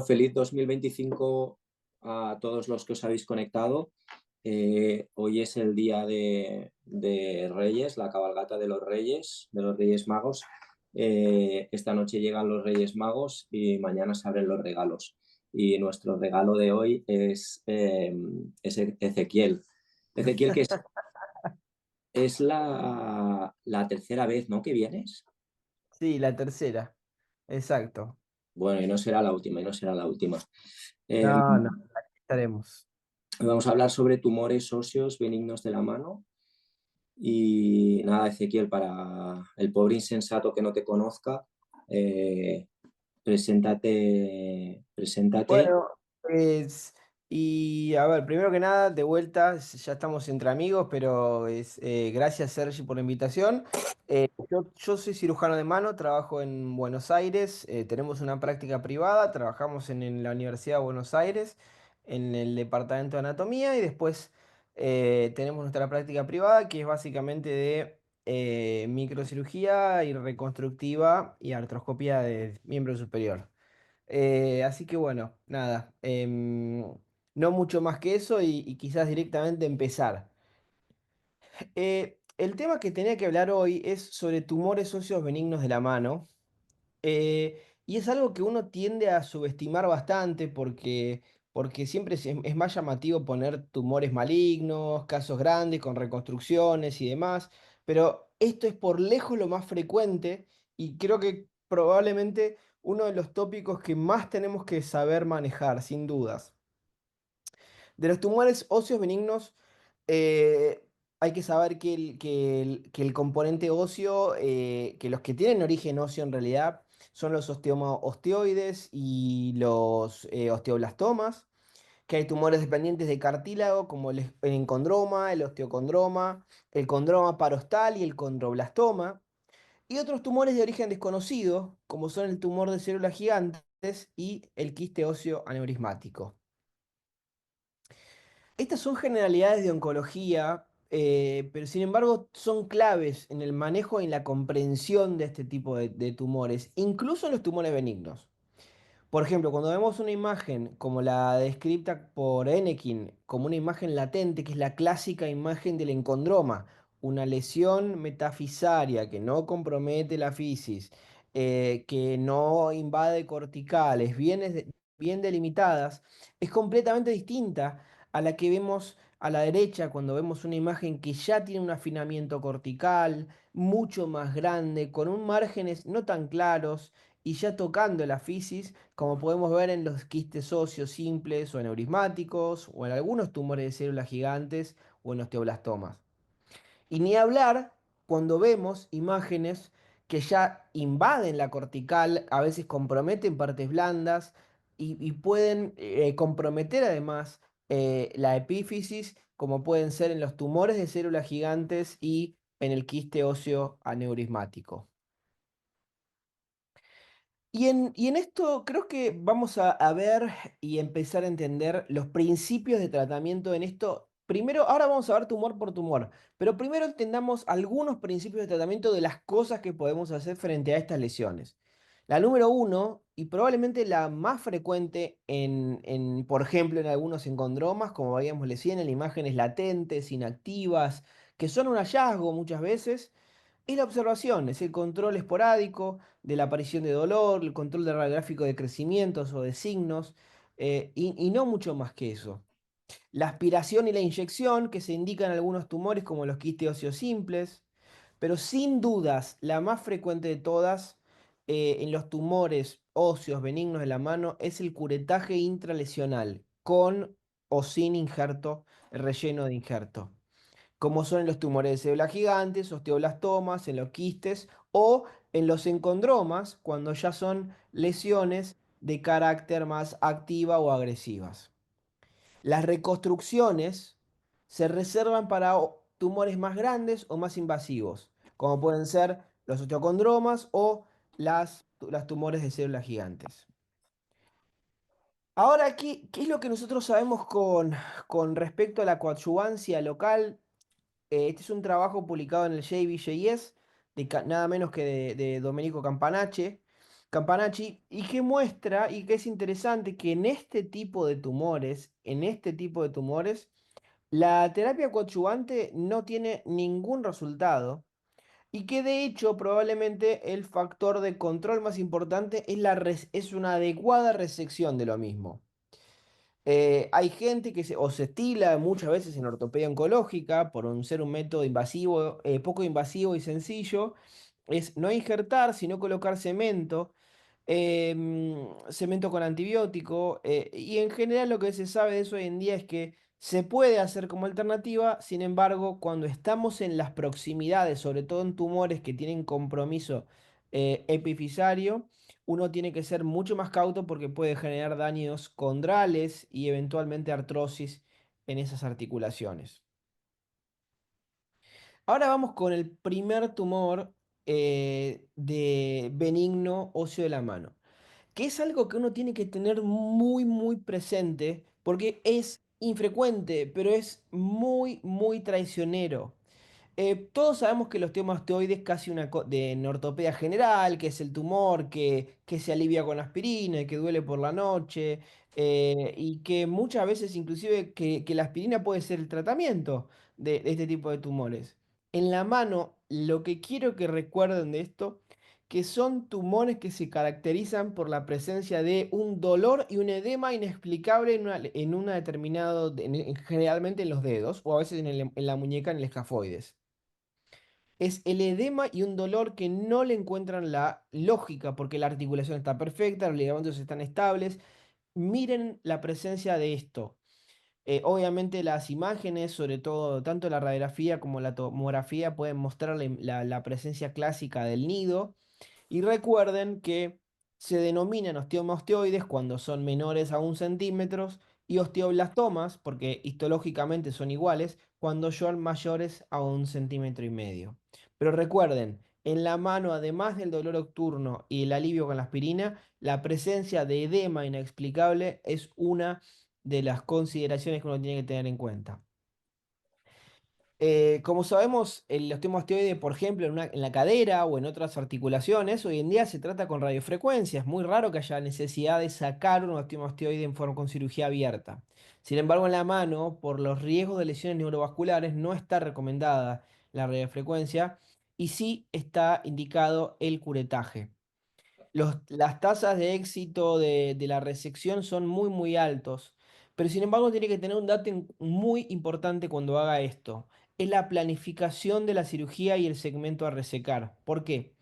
feliz 2025 a todos los que os habéis conectado. Hoy es el día de Reyes, la cabalgata de los Reyes Magos. Esta noche llegan los Reyes Magos y mañana se abren los regalos. Y nuestro regalo de hoy es Ezequiel. Ezequiel, que es la tercera vez, ¿no?, que vienes. Sí, la tercera, exacto. Bueno, y no será la última, y no será la última. Eh, No, no, aquí estaremos. Vamos a hablar sobre tumores óseos benignos de la mano. Y nada, Ezequiel, para el pobre insensato que no te conozca, eh, preséntate. Bueno, y a ver, primero que nada, de vuelta, ya estamos entre amigos, pero gracias Sergi por la invitación. Yo soy cirujano de mano, trabajo en Buenos Aires, tenemos una práctica privada, trabajamos en la Universidad de Buenos Aires, en el departamento de anatomía, y después tenemos nuestra práctica privada, que es básicamente de microcirugía y reconstructiva y artroscopía de miembro superior. Así que bueno, nada, no mucho más que eso y quizás directamente empezar. El tema que tenía que hablar hoy es sobre tumores óseos benignos de la mano. Y es algo que uno tiende a subestimar bastante porque siempre es más llamativo poner tumores malignos, casos grandes con reconstrucciones y demás, pero esto es por lejos lo más frecuente y creo que probablemente uno de los tópicos que más tenemos que saber manejar, sin dudas. De los tumores óseos benignos, eh, hay que saber que el componente óseo, que los que tienen origen óseo en realidad, son los osteoides y los osteoblastomas, que hay tumores dependientes de cartílago, como el encondroma, el osteocondroma, el condroma parostal y el condroblastoma, y otros tumores de origen desconocido, como son el tumor de células gigantes y el quiste óseo aneurismático. Estas son generalidades de oncología, pero sin embargo son claves en el manejo y en la comprensión de este tipo de tumores, incluso los tumores benignos. Por ejemplo, cuando vemos una imagen como la descrita por Enekin, como una imagen latente, que es la clásica imagen del encondroma, una lesión metafisaria que no compromete la fisis, que no invade corticales, bien delimitadas, es completamente distinta a la que vemos a la derecha cuando vemos una imagen que ya tiene un afinamiento cortical mucho más grande, con un márgenes no tan claros y ya tocando la fisis, como podemos ver en los quistes óseos simples o aneurismáticos, o en algunos tumores de células gigantes o en osteoblastomas. Y ni hablar cuando vemos imágenes que ya invaden la cortical, a veces comprometen partes blandas y pueden comprometer además la epífisis, como pueden ser en los tumores de células gigantes y en el quiste óseo aneurismático. Y en esto creo que vamos a ver y empezar a entender los principios de tratamiento en esto. Primero, ahora vamos a ver tumor por tumor, pero primero entendamos algunos principios de tratamiento de las cosas que podemos hacer frente a estas lesiones. La número uno, y probablemente la más frecuente por ejemplo, en algunos encondromas, como veíamos recién, en imágenes latentes, inactivas, que son un hallazgo muchas veces, es la observación, es el control esporádico de la aparición de dolor, el control de radiográfico de crecimientos o de signos, y no mucho más que eso. La aspiración y la inyección, que se indican en algunos tumores como los quistes óseos simples, pero sin dudas la más frecuente de todas en los tumores óseos benignos de la mano es el curetaje intralesional, con o sin injerto, relleno de injerto, como son en los tumores de células gigantes, osteoblastomas, en los quistes o en los encondromas, cuando ya son lesiones de carácter más activa o agresivas. Las reconstrucciones se reservan para tumores más grandes o más invasivos, como pueden ser los osteocondromas o las tumores de células gigantes. Ahora aquí, ¿qué es lo que nosotros sabemos con respecto a la coadyuvancia local? Este es un trabajo publicado en el JBJS, nada menos que de Domenico Campanache. Campanachi, y que muestra y que es interesante que en este tipo de tumores, la terapia coadyuvante no tiene ningún resultado y que de hecho probablemente el factor de control más importante es una adecuada resección de lo mismo. Hay gente que o se estila muchas veces en ortopedia oncológica por ser un método invasivo, poco invasivo y sencillo, es no injertar, sino colocar cemento, cemento con antibiótico, y en general lo que se sabe de eso hoy en día es que se puede hacer como alternativa. Sin embargo, cuando estamos en las proximidades, sobre todo en tumores que tienen compromiso epifisario, uno tiene que ser mucho más cauto porque puede generar daños condrales y eventualmente artrosis en esas articulaciones. Ahora vamos con el primer tumor de benigno óseo de la mano, que es algo que uno tiene que tener muy, muy presente porque es infrecuente, pero es muy, muy traicionero. Todos sabemos que los osteomastoides es casi en ortopedia general, que es el tumor que se alivia con aspirina y que duele por la noche, y que muchas veces inclusive que la aspirina puede ser el tratamiento de este tipo de tumores. En la mano, lo que quiero que recuerden de esto, que son tumores que se caracterizan por la presencia de un dolor y un edema inexplicable en una determinado, generalmente en los dedos o a veces en la muñeca, en el escafoides. Es el edema y un dolor que no le encuentran la lógica porque la articulación está perfecta, los ligamentos están estables. Miren la presencia de esto. Obviamente las imágenes, sobre todo tanto la radiografía como la tomografía, pueden mostrar la presencia clásica del nido. Y recuerden que se denominan osteomaosteoides cuando son menores a 1 centímetro y osteoblastomas, porque histológicamente son iguales, cuando son mayores a 1,5 centímetros. Pero recuerden, en la mano, además del dolor nocturno y el alivio con la aspirina, la presencia de edema inexplicable es una de las consideraciones que uno tiene que tener en cuenta. Como sabemos, el osteomastoide, por ejemplo, en la cadera o en otras articulaciones, hoy en día se trata con radiofrecuencia. Es muy raro que haya necesidad de sacar un osteomastoide en forma con cirugía abierta. Sin embargo, en la mano, por los riesgos de lesiones neurovasculares, no está recomendada la radiofrecuencia y sí está indicado el curetaje. Las tasas de éxito de la resección son muy, muy altos, pero sin embargo tiene que tener un dato muy importante cuando haga esto. Es la planificación de la cirugía y el segmento a resecar. ¿Por qué?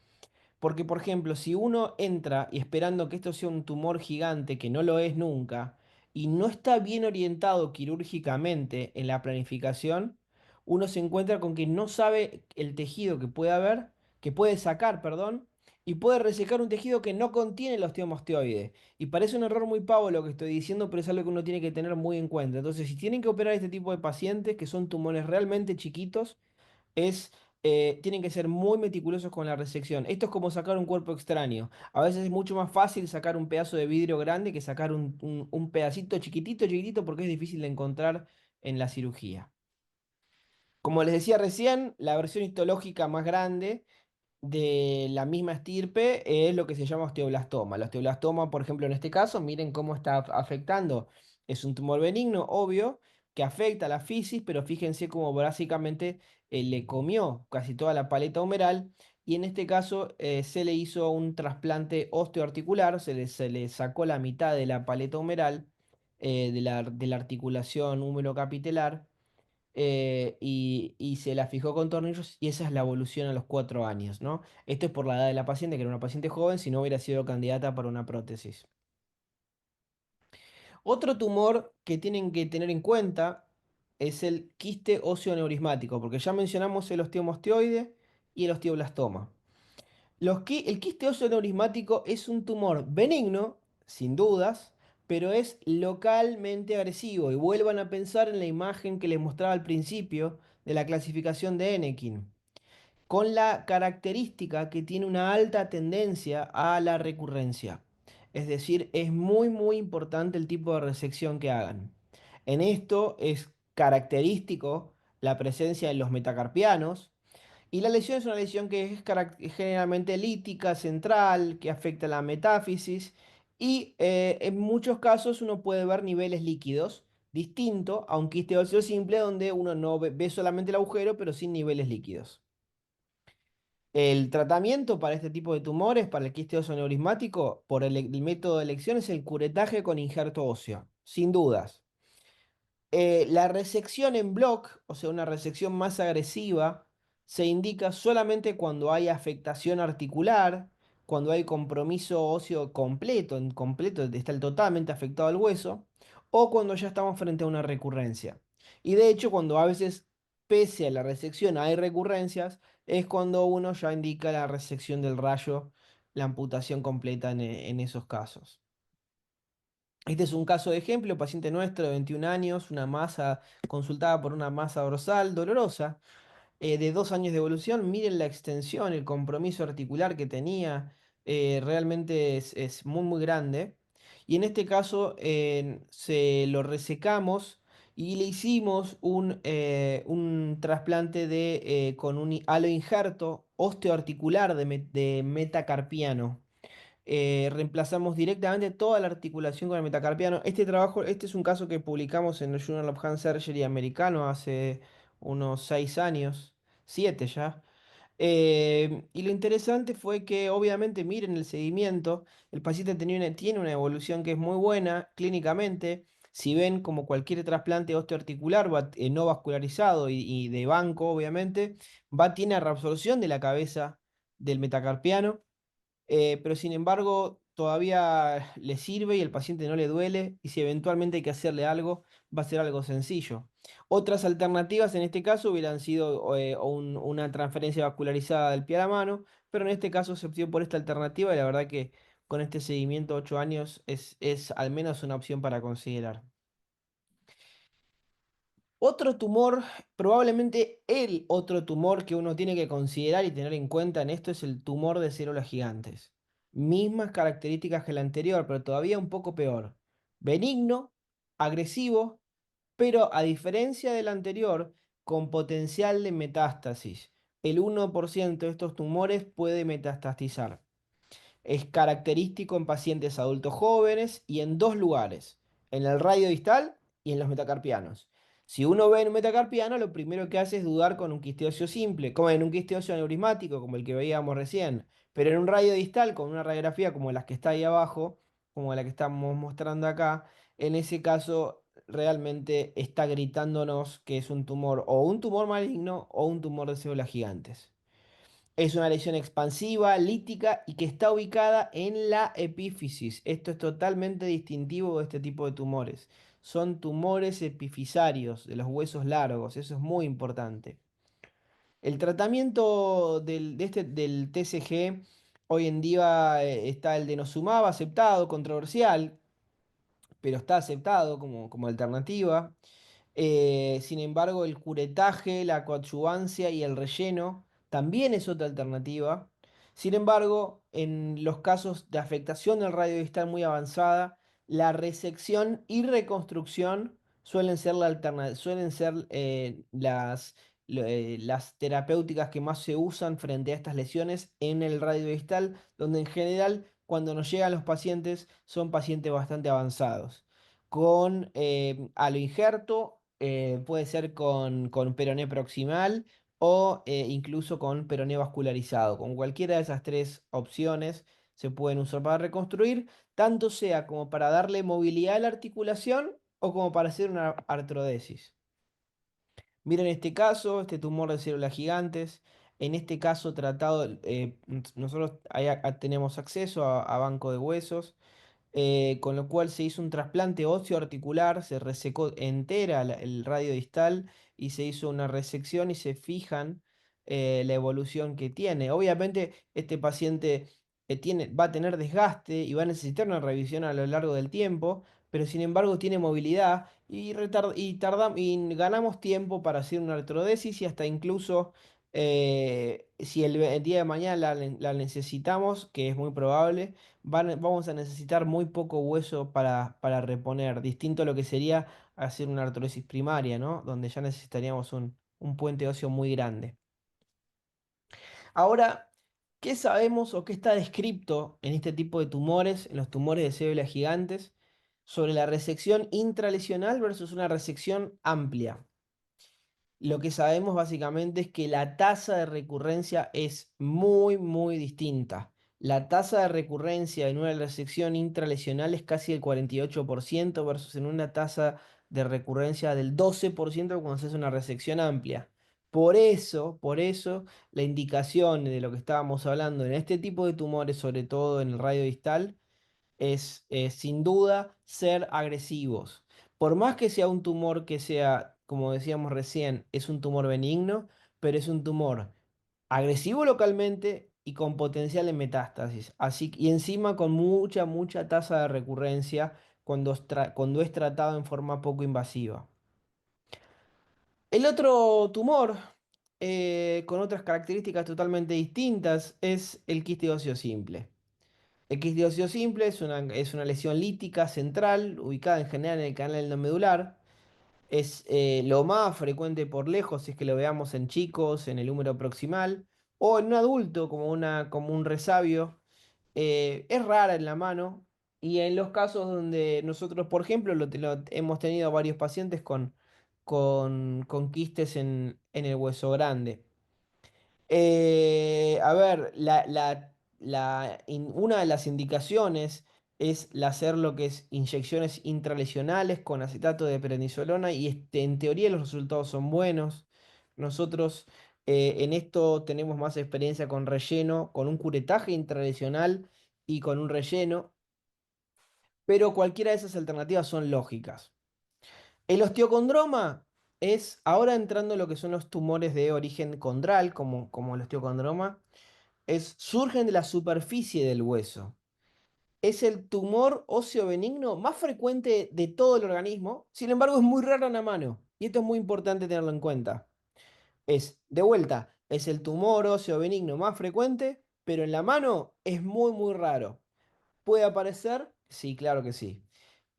Porque, por ejemplo, si uno entra y esperando que esto sea un tumor gigante, que no lo es nunca, y no está bien orientado quirúrgicamente en la planificación, uno se encuentra con que no sabe el tejido que puede haber, que puede sacar, perdón, y puede resecar un tejido que no contiene el osteomastoide. Y parece un error muy pavo lo que estoy diciendo, pero es algo que uno tiene que tener muy en cuenta. Entonces, si tienen que operar este tipo de pacientes, que son tumores realmente chiquitos, tienen que ser muy meticulosos con la resección. Esto es como sacar un cuerpo extraño. A veces es mucho más fácil sacar un pedazo de vidrio grande que sacar un pedacito chiquitito, chiquitito, porque es difícil de encontrar en la cirugía. Como les decía recién, la versión histológica más grande de la misma estirpe es lo que se llama osteoblastoma. El osteoblastoma, por ejemplo, en este caso, miren cómo está afectando. Es un tumor benigno, obvio, que afecta a la fisis, pero fíjense cómo básicamente le comió casi toda la paleta humeral. Y en este caso se le hizo un trasplante osteoarticular, se le sacó la mitad de la paleta humeral, de la articulación húmero-capitelar, y se la fijó con tornillos y esa es la evolución a los 4 años, ¿no? Esto es por la edad de la paciente, que era una paciente joven, si no hubiera sido candidata para una prótesis. Otro tumor que tienen que tener en cuenta es el quiste óseo neurismático, porque ya mencionamos el osteomastoide y el osteoblastoma. El quiste óseo neurismático es un tumor benigno, sin dudas, pero es localmente agresivo. Y vuelvan a pensar en la imagen que les mostraba al principio de la clasificación de Enekin, con la característica que tiene una alta tendencia a la recurrencia. Es decir, es muy muy importante el tipo de resección que hagan. En esto es característico la presencia de los metacarpianos, Y la lesión es una lesión que es generalmente elíptica, central, que afecta a la metáfisis y en muchos casos uno puede ver niveles líquidos, distinto a un quiste óseo simple donde uno no ve solamente el agujero pero sin niveles líquidos. El tratamiento para este tipo de tumores, para el quiste óseo aneurismático, por el método de elección es el curetaje con injerto óseo, sin dudas. La resección en block, o sea, una resección más agresiva, se indica solamente cuando hay afectación articular, cuando hay compromiso óseo completo, en completo, está totalmente afectado el hueso, o cuando ya estamos frente a una recurrencia. Y de hecho, cuando a veces, pese a la resección, hay recurrencias, es cuando uno ya indica la resección del rayo, la amputación completa en esos casos. Este es un caso de ejemplo, paciente nuestro de 21 años, una masa consultada por una masa dorsal dolorosa, de 2 años de evolución. Miren la extensión, el compromiso articular que tenía, realmente es muy, muy grande. Y en este caso se lo resecamos y le hicimos un trasplante con un halo injerto osteoarticular de metacarpiano. Reemplazamos directamente toda la articulación con el metacarpiano. Este trabajo, este es un caso que publicamos en el Journal of Hand Surgery americano hace unos 6 años, 7 ya. Y lo interesante fue que obviamente miren el seguimiento, el paciente tiene una evolución que es muy buena clínicamente. Si ven como cualquier trasplante osteoarticular no vascularizado y de banco, obviamente, tiene reabsorción de la cabeza del metacarpiano, pero sin embargo todavía le sirve y el paciente no le duele y si eventualmente hay que hacerle algo, va a ser algo sencillo. Otras alternativas en este caso hubieran sido una transferencia vascularizada del pie a la mano, pero en este caso se optó por esta alternativa y la verdad que con este seguimiento 8 años es al menos una opción para considerar. Otro tumor, probablemente el otro tumor que uno tiene que considerar y tener en cuenta en esto es el tumor de células gigantes. Mismas características que el anterior, pero todavía un poco peor. Benigno, agresivo, pero a diferencia del anterior, con potencial de metástasis. El 1% de estos tumores puede metastatizar. Es característico en pacientes adultos jóvenes y en dos lugares, en el radio distal y en los metacarpianos. Si uno ve en un metacarpiano, lo primero que hace es dudar con un quiste óseo simple, como en un quiste óseo aneurismático, como el que veíamos recién. Pero en un radio distal, con una radiografía como las que está ahí abajo, como la que estamos mostrando acá, en ese caso realmente está gritándonos que es un tumor o un tumor maligno o un tumor de células gigantes. Es una lesión expansiva, lítica y que está ubicada en la epífisis. Esto es totalmente distintivo de este tipo de tumores. Son tumores epifisarios de los huesos largos, eso es muy importante. El tratamiento del TCG, hoy en día está el denosumab aceptado, controversial, pero está aceptado como alternativa. Sin embargo, el curetaje, la coadyuvancia y el relleno también es otra alternativa. Sin embargo, en los casos de afectación del radio distal muy avanzada, la resección y reconstrucción suelen ser las terapéuticas que más se usan frente a estas lesiones en el radio distal, donde en general cuando nos llegan los pacientes son pacientes bastante avanzados con aloinjerto, puede ser con peroné proximal o incluso con peroné vascularizado. Con cualquiera de esas tres opciones se pueden usar para reconstruir, tanto sea como para darle movilidad a la articulación o como para hacer una artrodesis. Miren este caso, este tumor de células gigantes. En este caso tratado, nosotros tenemos acceso a banco de huesos, con lo cual se hizo un trasplante óseo articular, se resecó entera el radio distal y se hizo una resección y se fijan la evolución que tiene. Obviamente este paciente va a tener desgaste y va a necesitar una revisión a lo largo del tiempo, pero sin embargo tiene movilidad y ganamos tiempo para hacer una artrodesis y hasta incluso si el día de mañana la necesitamos, que es muy probable, vamos a necesitar muy poco hueso para reponer, distinto a lo que sería hacer una artrosis primaria, ¿no? Donde ya necesitaríamos un puente óseo muy grande. Ahora, ¿qué sabemos o qué está descrito en este tipo de tumores, en los tumores de células gigantes, sobre la resección intralesional versus una resección amplia? Lo que sabemos básicamente es que la tasa de recurrencia es muy, muy distinta. La tasa de recurrencia en una resección intralesional es casi el 48% versus en una tasa de recurrencia del 12% cuando se hace una resección amplia. Por eso, la indicación de lo que estábamos hablando en este tipo de tumores, sobre todo en el radio distal, es sin duda ser agresivos. Por más que sea un tumor que sea, como decíamos recién, es un tumor benigno, pero es un tumor agresivo localmente y con potencial de metástasis. Así, y encima con mucha, mucha tasa de recurrencia cuando es tratado en forma poco invasiva. El otro tumor, con otras características totalmente distintas, es el quiste óseo simple. El quisquillosis simple es una lesión lítica central, ubicada en general en el canal endomedular. Es lo más frecuente por lejos, si es que lo veamos en chicos, en el húmero proximal, o en un adulto como un resabio. Es rara en la mano, y en los casos donde nosotros, por ejemplo, hemos tenido varios pacientes con quistes en el hueso grande. A ver, una de las indicaciones es hacer lo que es inyecciones intralesionales con acetato de prednisolona y en teoría los resultados son buenos. Nosotros en esto tenemos más experiencia con relleno, con un curetaje intralesional y con un relleno, pero cualquiera de esas alternativas son lógicas. El osteocondroma es, ahora entrando en lo que son los tumores de origen condral, como el osteocondroma, surgen de la superficie del hueso. Es el tumor óseo benigno más frecuente de todo el organismo, sin embargo es muy raro en la mano, y esto es muy importante tenerlo en cuenta. De vuelta, es el tumor óseo benigno más frecuente, pero en la mano es muy, muy raro. ¿Puede aparecer? Sí, claro que sí.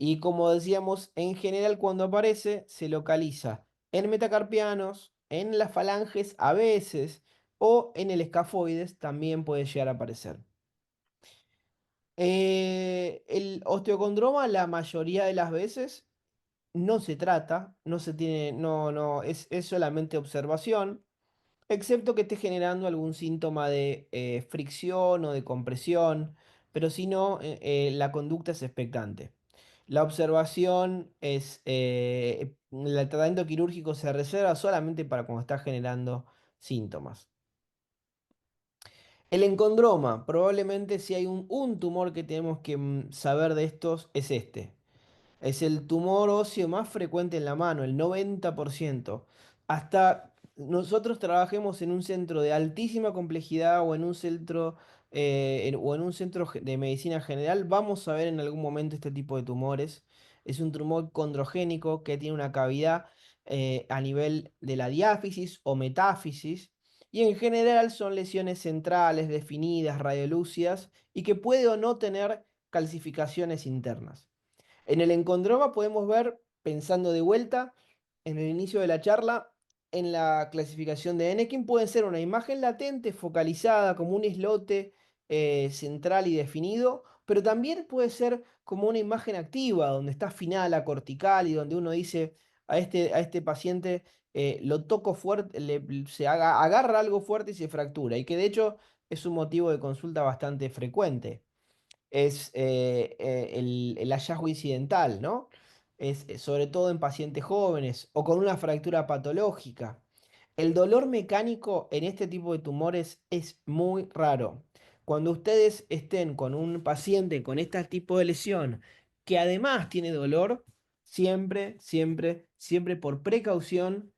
Y como decíamos, en general cuando aparece se localiza en metacarpianos, en las falanges a veces, o en el escafoides también puede llegar a aparecer. El osteocondroma la mayoría de las veces no se trata, no se tiene, no, es solamente observación, excepto que esté generando algún síntoma de fricción o de compresión, pero si no, la conducta es expectante. La observación el tratamiento quirúrgico se reserva solamente para cuando está generando síntomas. El encondroma, probablemente si hay un tumor que tenemos que saber de estos, es este. Es el tumor óseo más frecuente en la mano, el 90%. Hasta nosotros trabajemos en un centro de altísima complejidad o en un centro, de medicina general, vamos a ver en algún momento este tipo de tumores. Es un tumor condrogénico que tiene una cavidad a nivel de la diáfisis o metáfisis. Y en general son lesiones centrales, definidas, radiolúcidas y que puede o no tener calcificaciones internas. En el encondroma podemos ver, pensando de vuelta, en el inicio de la charla, en la clasificación de Enekin puede ser una imagen latente, focalizada, como un islote central y definido, pero también puede ser como una imagen activa, donde está afinada la cortical y donde uno dice a este paciente lo toco fuerte, agarra algo fuerte y se fractura, y que de hecho es un motivo de consulta bastante frecuente es el hallazgo incidental, ¿no? Sobre todo en pacientes jóvenes o con una fractura patológica. El dolor mecánico en este tipo de tumores es muy raro. Cuando ustedes estén con un paciente con este tipo de lesión que además tiene dolor, siempre, siempre, siempre por precaución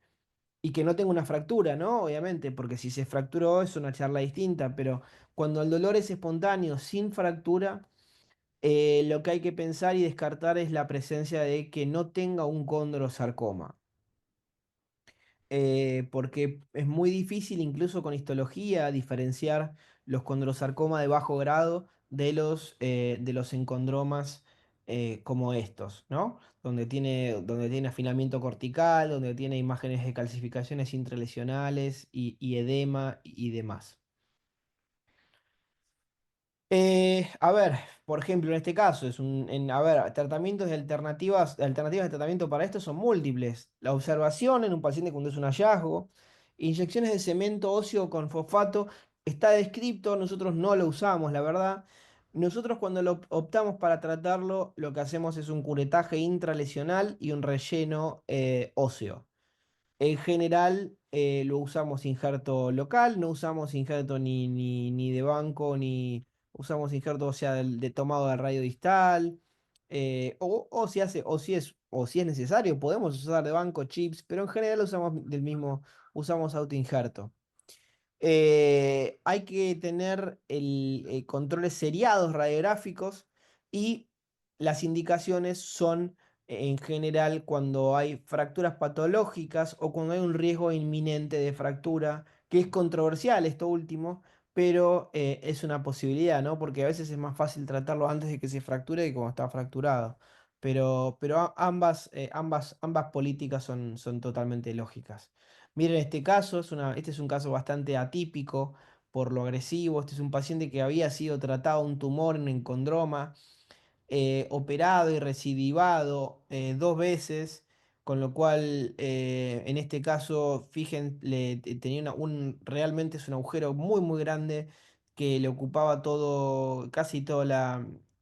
y que no tenga una fractura, ¿no? Obviamente, porque si se fracturó es una charla distinta, pero cuando el dolor es espontáneo sin fractura, lo que hay que pensar y descartar es la presencia de que no tenga un condrosarcoma. Porque es muy difícil, incluso con histología, diferenciar los condrosarcoma de bajo grado de los encondromas como estos, ¿no? Donde tiene afinamiento cortical, donde tiene imágenes de calcificaciones intralesionales y edema y demás. A ver, por ejemplo, en este caso, a ver, tratamientos y alternativas de tratamiento para esto son múltiples. La observación en un paciente cuando es un hallazgo, inyecciones de cemento óseo con fosfato, está descrito, nosotros no lo usamos, la verdad. Nosotros cuando lo optamos para tratarlo, lo que hacemos es un curetaje intralesional y un relleno óseo. En general lo usamos injerto local, no usamos injerto ni de banco, ni usamos injerto, o sea, de tomado de radio distal. O si hace, o si es necesario, podemos usar de banco chips, pero en general usamos autoinjerto. Hay que tener controles seriados radiográficos y las indicaciones son en general cuando hay fracturas patológicas o cuando hay un riesgo inminente de fractura, que es controversial esto último, pero es una posibilidad, ¿no? Porque a veces es más fácil tratarlo antes de que se fracture que cuando está fracturado. Pero ambas políticas son totalmente lógicas. Miren, este caso este es un caso bastante atípico por lo agresivo. Este es un paciente que había sido tratado un tumor en encondroma, operado y recidivado 2 veces, con lo cual en este caso, fíjense, tenía realmente es un agujero muy muy grande que le ocupaba casi toda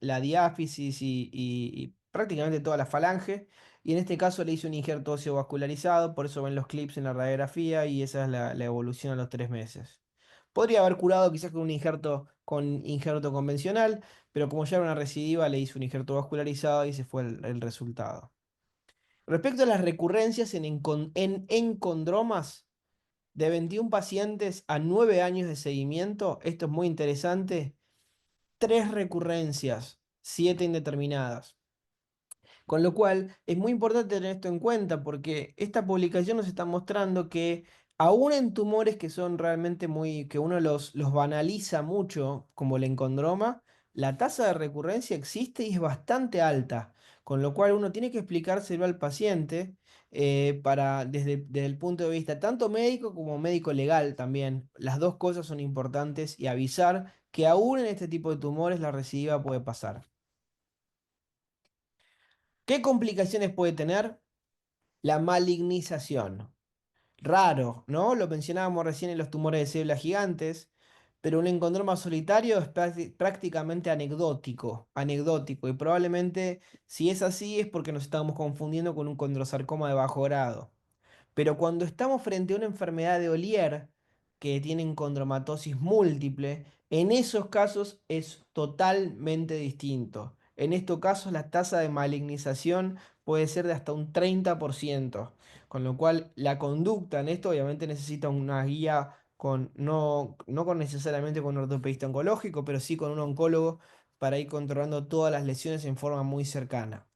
la diáfisis y prácticamente toda la falange. Y en este caso le hice un injerto óseo vascularizado, por eso ven los clips en la radiografía y esa es la evolución a los 3 meses. Podría haber curado quizás con injerto convencional, pero como ya era una recidiva, le hice un injerto vascularizado y ese fue el resultado. Respecto a las recurrencias en encondromas de 21 pacientes a 9 años de seguimiento, esto es muy interesante, 3 recurrencias, 7 indeterminadas. Con lo cual es muy importante tener esto en cuenta porque esta publicación nos está mostrando que aún en tumores que son realmente que uno los banaliza mucho, como el encondroma, la tasa de recurrencia existe y es bastante alta. Con lo cual uno tiene que explicárselo al paciente desde el punto de vista tanto médico como médico legal también. Las dos cosas son importantes y avisar que aún en este tipo de tumores la recidiva puede pasar. ¿Qué complicaciones puede tener? La malignización. Raro, ¿no? Lo mencionábamos recién en los tumores de células gigantes, pero un encondroma solitario es prácticamente anecdótico, y probablemente si es así es porque nos estamos confundiendo con un condrosarcoma de bajo grado. Pero cuando estamos frente a una enfermedad de Olier que tiene condromatosis múltiple, en esos casos es totalmente distinto. En estos casos la tasa de malignización puede ser de hasta un 30%, con lo cual la conducta en esto obviamente necesita una guía no con necesariamente con un ortopedista oncológico, pero sí con un oncólogo para ir controlando todas las lesiones en forma muy cercana.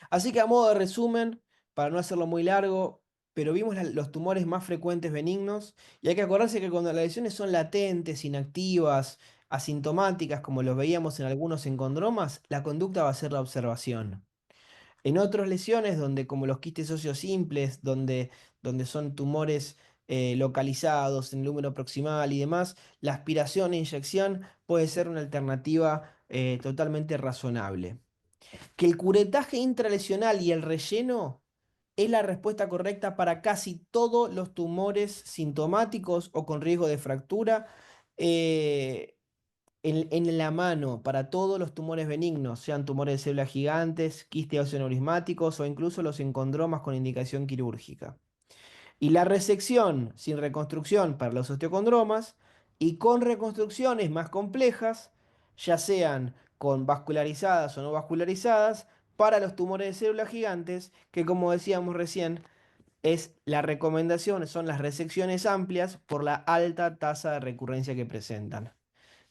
Así que a modo de resumen, para no hacerlo muy largo, pero vimos los tumores más frecuentes benignos y hay que acordarse que cuando las lesiones son latentes, inactivas, asintomáticas, como los veíamos en algunos encondromas, la conducta va a ser la observación. En otras lesiones, donde como los quistes óseos simples, donde son tumores localizados en el número proximal y demás, la aspiración e inyección puede ser una alternativa totalmente razonable. Que el curetaje intralesional y el relleno es la respuesta correcta para casi todos los tumores sintomáticos o con riesgo de fractura eh, en la mano, para todos los tumores benignos, sean tumores de células gigantes, quistes osteoneurismáticos o incluso los encondromas con indicación quirúrgica. Y la resección sin reconstrucción para los osteocondromas y con reconstrucciones más complejas, ya sean con vascularizadas o no vascularizadas, para los tumores de células gigantes, que como decíamos recién, es la recomendación, son las resecciones amplias por la alta tasa de recurrencia que presentan.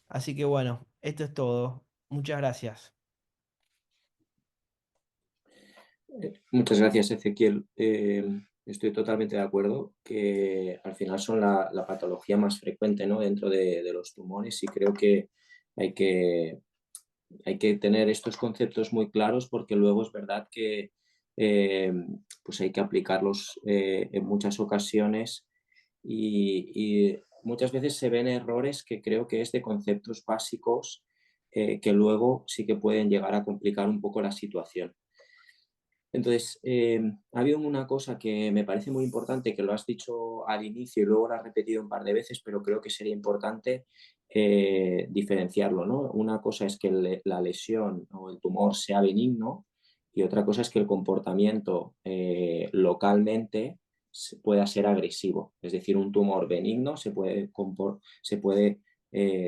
Así que bueno, esto es todo. Muchas gracias. Muchas gracias, Ezequiel. Estoy totalmente de acuerdo que al final son la patología más frecuente, ¿no? Dentro de los tumores y creo que hay que, hay que tener estos conceptos muy claros porque luego es verdad que eh, pues hay que aplicarlos en muchas ocasiones y muchas veces se ven errores que creo que es de conceptos básicos que luego sí que pueden llegar a complicar un poco la situación. Entonces, ha habido una cosa que me parece muy importante, que lo has dicho al inicio y luego lo has repetido un par de veces, pero creo que sería importante diferenciarlo, ¿no? Una cosa es que la lesión o el tumor sea benigno y otra cosa es que el comportamiento localmente pueda ser agresivo. Es decir, un tumor benigno se puede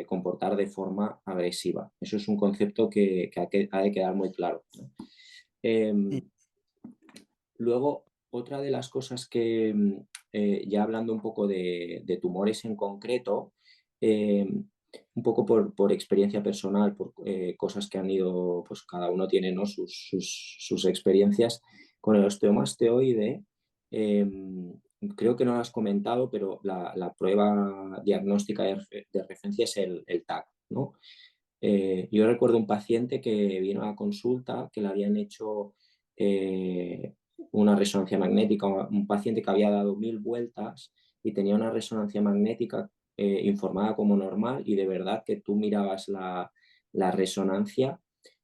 comportar de forma agresiva. Eso es un concepto que ha de quedar muy claro, ¿no? Sí. Em, Luego, otra de las cosas que, ya hablando un poco de tumores en concreto, eh, un poco por experiencia personal, por cosas que han ido, pues cada uno tiene, ¿no?, sus experiencias con el osteoma osteoide. eh, Creo que no lo has comentado, pero la prueba diagnóstica de referencia es el TAC, ¿no? Yo recuerdo un paciente que vino a consulta que le habían hecho una resonancia magnética, un paciente que había dado 1000 vueltas y tenía una resonancia magnética informada como normal y de verdad que tú mirabas la resonancia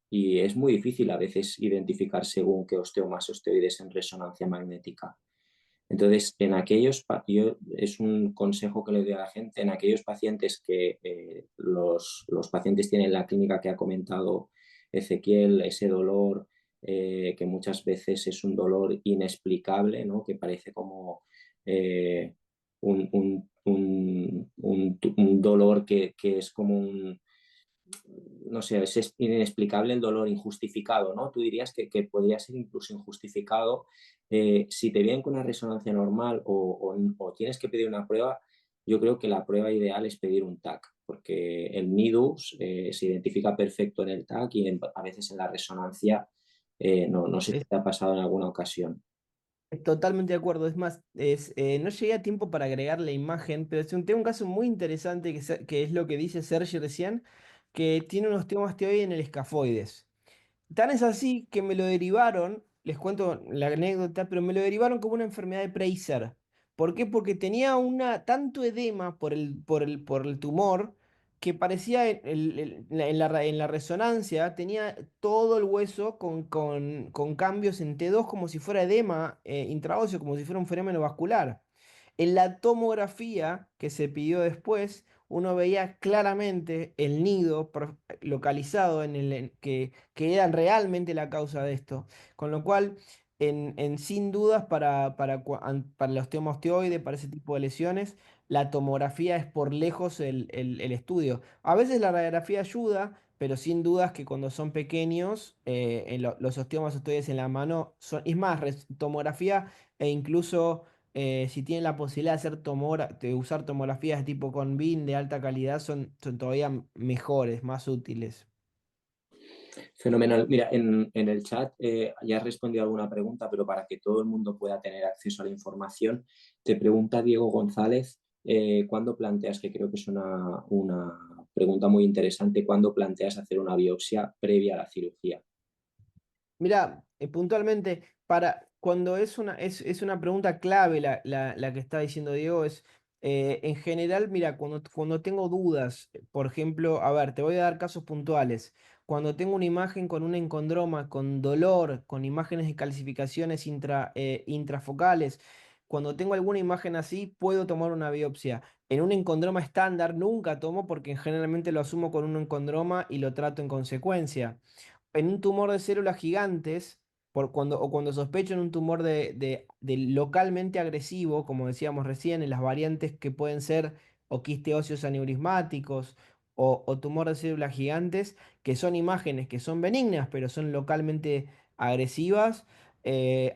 y es muy difícil a veces identificar según qué osteomas osteoides en resonancia magnética. Entonces, yo es un consejo que le doy a la gente, en aquellos pacientes que los pacientes tienen la clínica que ha comentado Ezequiel, ese dolor que muchas veces es un dolor inexplicable, ¿no? Que parece como eh, un dolor que es como no sé, es inexplicable el dolor injustificado, ¿no? Tú dirías que podría ser incluso injustificado. Si te vienen con una resonancia normal o tienes que pedir una prueba, yo creo que la prueba ideal es pedir un TAC, porque el NIDUS se identifica perfecto en el TAC y a veces en la resonancia no sé si Es, te ha pasado en alguna ocasión. Totalmente de acuerdo. Es más, no llegué a tiempo para agregar la imagen, pero tengo un caso muy interesante que es lo que dice Sergi recién, que tiene un osteomastoide en el escafoides. Tan es así que me lo derivaron, les cuento la anécdota, pero me lo derivaron como una enfermedad de Prazer. ¿Por qué? Porque tenía tanto edema por el tumor que parecía en la resonancia, tenía todo el hueso con cambios en T2 como si fuera edema intraóseo, como si fuera un fenómeno vascular. En la tomografía que se pidió después, uno veía claramente el nido localizado que eran realmente la causa de esto. Con lo cual, sin dudas, para los osteoide, para ese tipo de lesiones, la tomografía es por lejos el estudio. A veces la radiografía ayuda, pero sin dudas que cuando son pequeños, los osteomas osteoides en la mano son, es más, tomografía e incluso si tienen la posibilidad de de usar tomografías de tipo con BIM de alta calidad, son todavía mejores, más útiles. Fenomenal. Mira, en el chat ya has respondido a alguna pregunta, pero para que todo el mundo pueda tener acceso a la información, te pregunta Diego González, ¿cuándo planteas, que creo que es una pregunta muy interesante, ¿cuándo planteas hacer una biopsia previa a la cirugía? Mira, puntualmente, cuando es una pregunta clave la que está diciendo Diego, en general, mira, cuando tengo dudas, por ejemplo, a ver, te voy a dar casos puntuales. Cuando tengo una imagen con un encondroma, con dolor, con imágenes de calcificaciones intrafocales, cuando tengo alguna imagen así, puedo tomar una biopsia. En un encondroma estándar nunca tomo porque generalmente lo asumo con un encondroma y lo trato en consecuencia en un tumor de células gigantes, o cuando sospecho en un tumor de localmente agresivo, como decíamos recién, en las variantes que pueden ser o quiste óseos aneurismáticos o tumor de células gigantes, que son imágenes que son benignas, pero son localmente agresivas,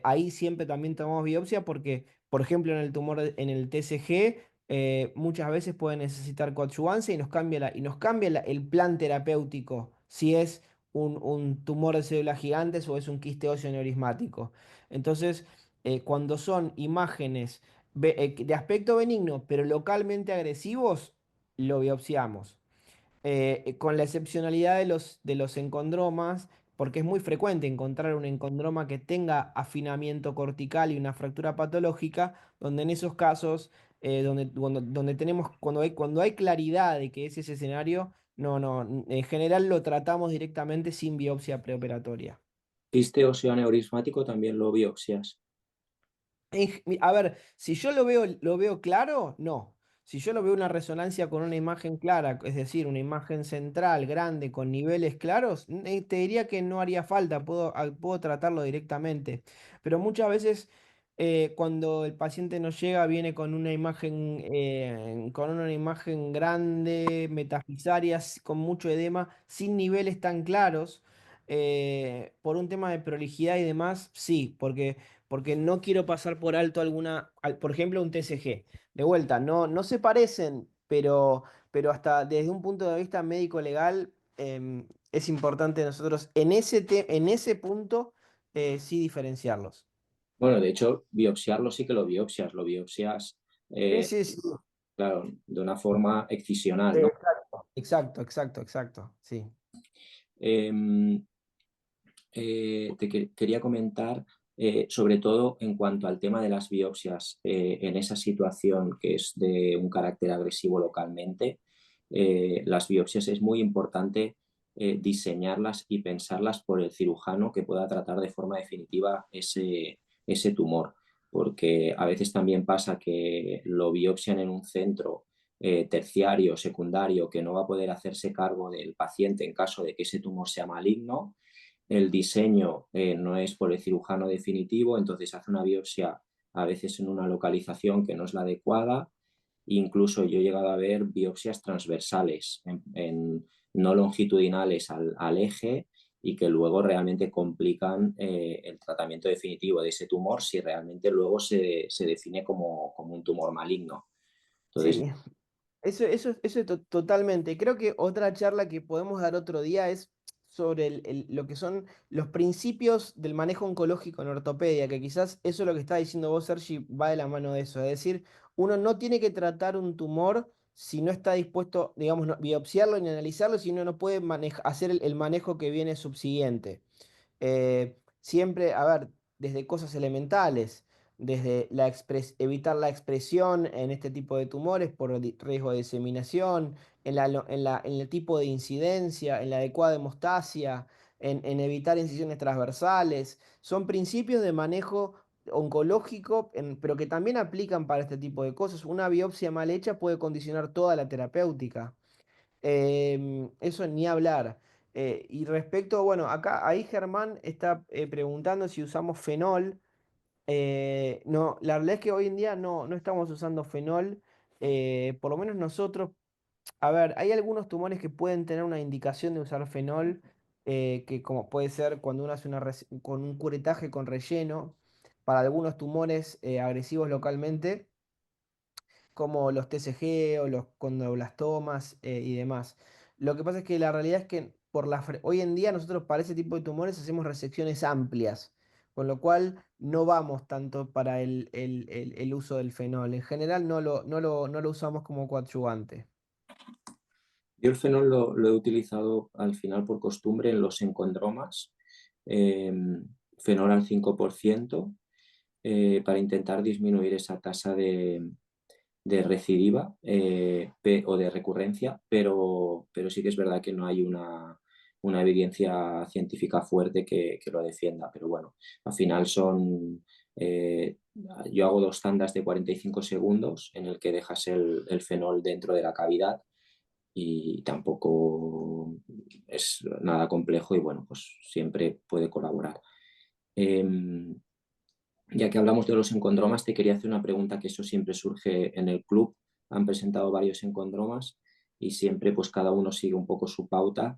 ahí siempre también tomamos biopsia porque, por ejemplo, en el TCG, muchas veces puede necesitar coadyuvancia y nos cambia el plan terapéutico si es un tumor de células gigantes o es un quiste óseo aneurismático. Entonces, cuando son imágenes de aspecto benigno, pero localmente agresivos, lo biopsiamos con la excepcionalidad de los encondromas, porque es muy frecuente encontrar un encondroma que tenga afinamiento cortical y una fractura patológica, donde en esos casos donde tenemos, cuando hay claridad de que es ese escenario, en general lo tratamos directamente sin biopsia preoperatoria. ¿Quiste óseo aneurismático también lo biopsias? A ver, si yo lo veo claro, no. Si yo lo veo una resonancia con una imagen clara, es decir, una imagen central, grande, con niveles claros, te diría que no haría falta, puedo tratarlo directamente. Pero muchas veces cuando el paciente nos llega, viene con una imagen grande, metafisaria, con mucho edema, sin niveles tan claros, por un tema de prolijidad y demás, sí, porque no quiero pasar por alto por ejemplo, un TCG. De vuelta, no se parecen, pero hasta desde un punto de vista médico-legal es importante nosotros en ese punto sí diferenciarlos. Bueno, de hecho, biopsiarlo sí que lo biopsias, Sí, eh, sí, sí. claro, de una forma excisional, ¿no? Exacto, exacto, exacto, exacto, sí. Em, quería comentar, sobre todo en cuanto al tema de las biopsias, en esa situación que es de un carácter agresivo localmente, las biopsias es muy importante diseñarlas y pensarlas por el cirujano que pueda tratar de forma definitiva ese tumor, porque a veces también pasa que lo biopsian en un centro terciario, secundario, que no va a poder hacerse cargo del paciente en caso de que ese tumor sea maligno. El diseño no es por el cirujano definitivo, entonces hace una biopsia a veces en una localización que no es la adecuada. Incluso yo he llegado a ver biopsias transversales, no longitudinales al eje, y que luego realmente complican el tratamiento definitivo de ese tumor si realmente luego se define como un tumor maligno. Entonces, Sí, eso es totalmente. Creo que otra charla que podemos dar otro día es sobre lo que son los principios del manejo oncológico en ortopedia, que quizás eso es lo que está diciendo vos, Sergi, va de la mano de eso. Es decir, uno no tiene que tratar un tumor si no está dispuesto, digamos, biopsiarlo ni analizarlo, si uno no puede hacer el manejo que viene subsiguiente. Siempre, a ver, desde cosas elementales, desde evitar la expresión en este tipo de tumores por riesgo de diseminación, en el tipo de incidencia, en la adecuada hemostasia, en evitar incisiones transversales. Son principios de manejo oncológico, pero que también aplican para este tipo de cosas. Una biopsia mal hecha puede condicionar toda la terapéutica. Eso ni hablar. Y respecto, bueno, acá ahí Germán está preguntando si usamos fenol. No, la realidad es que hoy en día no estamos usando fenol. Por lo menos nosotros, a ver, hay algunos tumores que pueden tener una indicación de usar fenol, que como puede ser cuando uno hace con un curetaje con relleno, para algunos tumores agresivos localmente como los TCG o los condroblastomas y demás. Lo que pasa es que la realidad es que hoy en día nosotros para ese tipo de tumores hacemos resecciones amplias, con lo cual no vamos tanto para el uso del fenol. En general no lo usamos como coadyuvante. yo el fenol lo he utilizado al final por costumbre en los encondromas, eh, fenol al 5%, para intentar disminuir esa tasa de recidiva o de recurrencia, pero sí que es verdad que no hay una evidencia científica fuerte que lo defienda. Pero bueno, al final eh, yo hago dos tandas de 45 segundos en el que dejas el fenol dentro de la cavidad y tampoco es nada complejo y bueno, pues siempre puede colaborar. Eh, ya que hablamos de los encondromas, te quería hacer una pregunta que eso siempre surge en el club. Han presentado varios encondromas y siempre pues cada uno sigue un poco su pauta.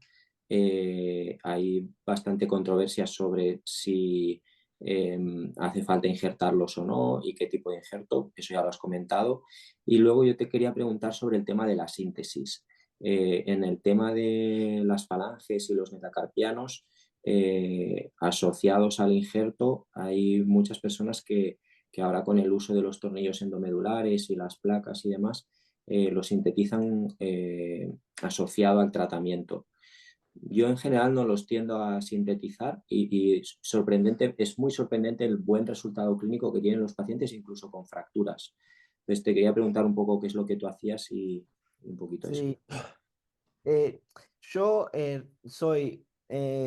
Hay bastante controversia sobre si eh, hace falta injertarlos o no y qué tipo de injerto, eso ya lo has comentado. Y luego yo te quería preguntar sobre el tema de la síntesis. En el tema de las falanges y los metacarpianos, asociados al injerto, hay muchas personas que ahora con el uso de los tornillos endomedulares y las placas y demás, lo sintetizan asociado al tratamiento. Yo en general no los tiendo a sintetizar y sorprendente, es muy sorprendente el buen resultado clínico que tienen los pacientes incluso con fracturas. Entonces te quería preguntar un poco qué es lo que tú hacías y un poquito eso. Sí. Eh, yo soy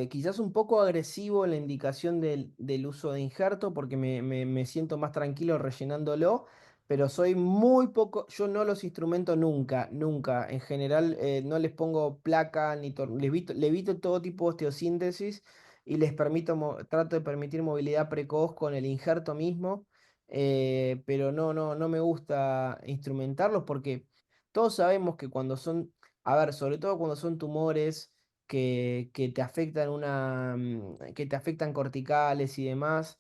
quizás un poco agresivo en la indicación del uso de injerto porque me siento más tranquilo rellenándolo, pero soy muy poco, yo no los instrumento nunca, nunca. En general no les pongo placa ni le evito todo tipo de osteosíntesis y les permito, trato de permitir movilidad precoz con el injerto mismo, pero no me gusta instrumentarlos porque todos sabemos que cuando son, a ver, sobre todo cuando son tumores que te afectan que te afectan corticales y demás,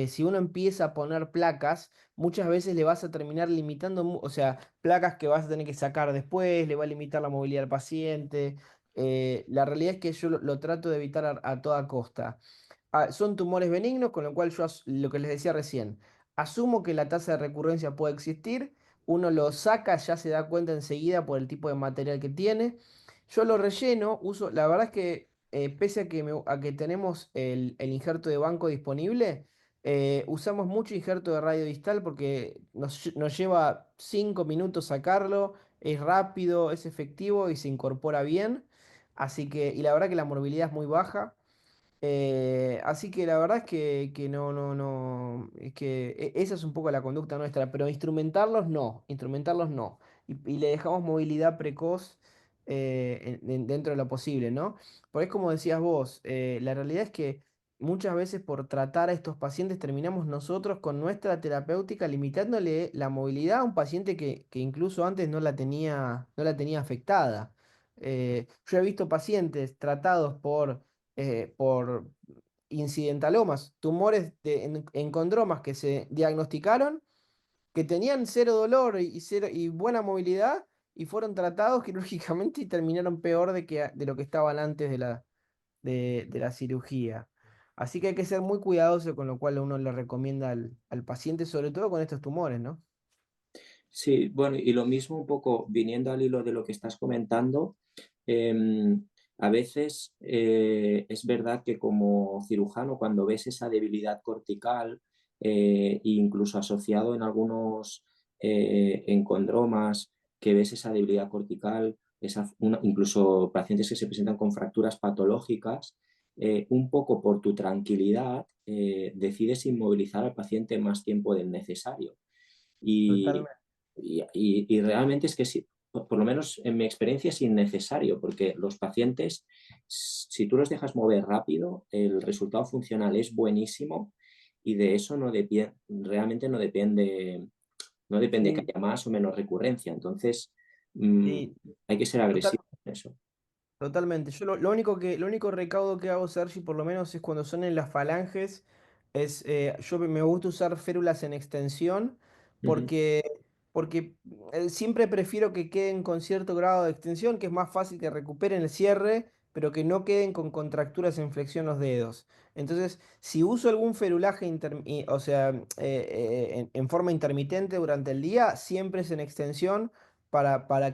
si uno empieza a poner placas, muchas veces le vas a terminar limitando, o sea, placas que vas a tener que sacar después, le va a limitar la movilidad al paciente. La realidad es que yo lo trato de evitar a toda costa. Son tumores benignos, con lo cual lo que les decía recién, asumo que la tasa de recurrencia puede existir, uno lo saca, ya se da cuenta enseguida por el tipo de material que tiene. Yo lo relleno, la verdad es que pese a que tenemos el injerto de banco disponible, usamos mucho injerto de radio distal porque nos lleva 5 minutos sacarlo, es rápido, es efectivo y se incorpora bien. Así que, y la verdad que la morbilidad es muy baja. Así que la verdad es que no, es que esa es un poco la conducta nuestra, pero instrumentarlos no. Y le dejamos movilidad precoz dentro de lo posible, ¿no? Porque es como decías vos, la realidad es que muchas veces por tratar a estos pacientes terminamos nosotros con nuestra terapéutica limitándole la movilidad a un paciente que incluso antes no la tenía afectada. Yo he visto pacientes tratados por incidentalomas, tumores en condromas que se diagnosticaron, que tenían cero dolor y buena movilidad y fueron tratados quirúrgicamente y terminaron peor de lo que estaban antes de la cirugía. Así que hay que ser muy cuidadoso con lo cual uno le recomienda al paciente, sobre todo con estos tumores, ¿no? Sí, bueno, y lo mismo un poco viniendo al hilo de lo que estás comentando, a veces es verdad que como cirujano, cuando ves esa debilidad cortical, incluso asociado en algunos encondromas, que ves esa debilidad cortical, incluso pacientes que se presentan con fracturas patológicas, un poco por tu tranquilidad, decides inmovilizar al paciente más tiempo del necesario. Y, Totalmente. y realmente es que sí, por lo menos en mi experiencia es innecesario, porque los pacientes, si tú los dejas mover rápido, el resultado funcional es buenísimo y de eso realmente no depende que Sí, haya más o menos recurrencia. Entonces, mm, sí, hay que ser agresivo en eso. totalmente. Yo lo único recaudo que hago, Sergi, por lo menos es cuando son en las falanges, yo me gusta usar férulas en extensión Ujú. porque, porque siempre prefiero que queden con cierto grado de extensión, que es más fácil que recuperen el cierre, pero que no queden con contracturas en flexión los dedos. Entonces, si uso algún ferulaje, o sea, en forma intermitente durante el día, siempre es en extensión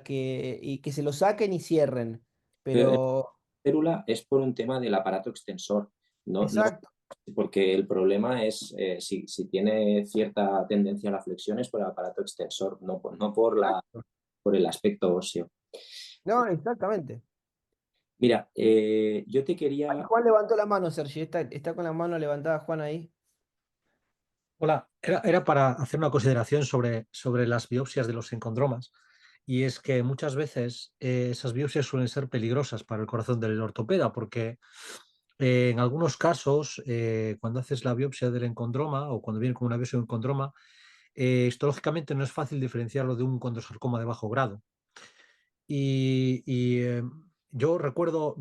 y que se lo saquen y cierren. Pero Pero, férula es por un tema del aparato extensor, no exacto, porque el problema es si tiene cierta tendencia a la flexión es por el aparato extensor, no exacto. por el aspecto óseo. No, exactamente. Mira, yo te Ahí quería... Juan levantó la mano, Sergi. Está con la mano levantada Juan ahí. Hola, era para hacer una consideración sobre las biopsias de los encondromas. Y es que muchas veces esas biopsias suelen ser peligrosas para el corazón del ortopeda, porque en algunos casos, cuando haces la biopsia del encondroma o cuando viene con una biopsia de un encondroma, histológicamente no es fácil diferenciarlo de un condrosarcoma de bajo grado. Yo recuerdo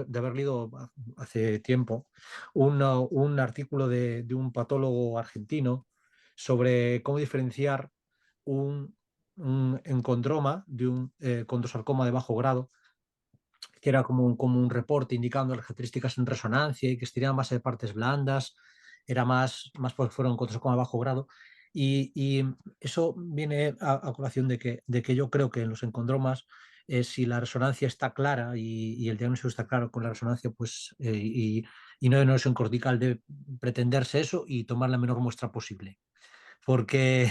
de haber leído hace tiempo un artículo de un patólogo argentino sobre cómo diferenciar un, un encondroma de un condrosarcoma de bajo grado, que era como un reporte indicando las características en resonancia y que estaría en base de partes blandas, era más porque fuera un condrosarcoma de bajo grado. Y eso viene a colación de que yo creo que en los encondromas, si la resonancia está clara y el diagnóstico está claro con la resonancia, pues, y no de erosión cortical, debe pretenderse eso y tomar la menor muestra posible. Porque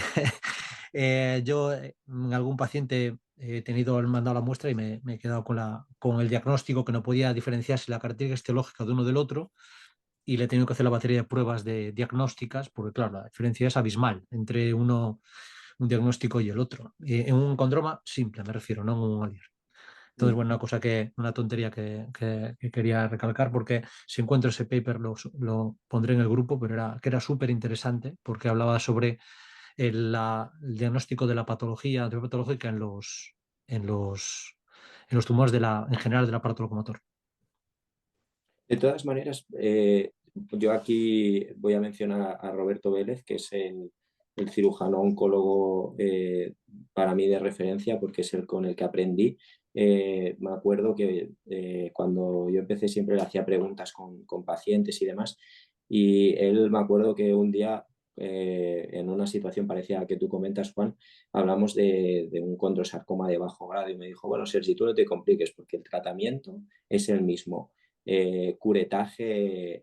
Yo en algún paciente he tenido el mandado la muestra y me he quedado con el diagnóstico que no podía diferenciarse la característica histológica de uno del otro y le he tenido que hacer la batería de pruebas de diagnósticas porque, claro, la diferencia es abismal entre un diagnóstico y el otro. En un condroma simple, me refiero, no en un Allier. Entonces, Mm. bueno, una tontería que quería recalcar porque si encuentro ese paper lo pondré en el grupo, pero que era súper interesante porque hablaba sobre el diagnóstico de la patología patológica en los, en los tumores en general del aparato locomotor. De todas maneras, yo aquí voy a mencionar a Roberto Vélez, que es el cirujano oncólogo para mí de referencia, porque es el con el que aprendí. Me acuerdo que cuando yo empecé siempre le hacía preguntas con pacientes y demás, y él me acuerdo que un día, en una situación parecida a la que tú comentas, Juan, hablamos de un condrosarcoma de bajo grado y me dijo, bueno, Sergi, tú no te compliques porque el tratamiento es el mismo, curetaje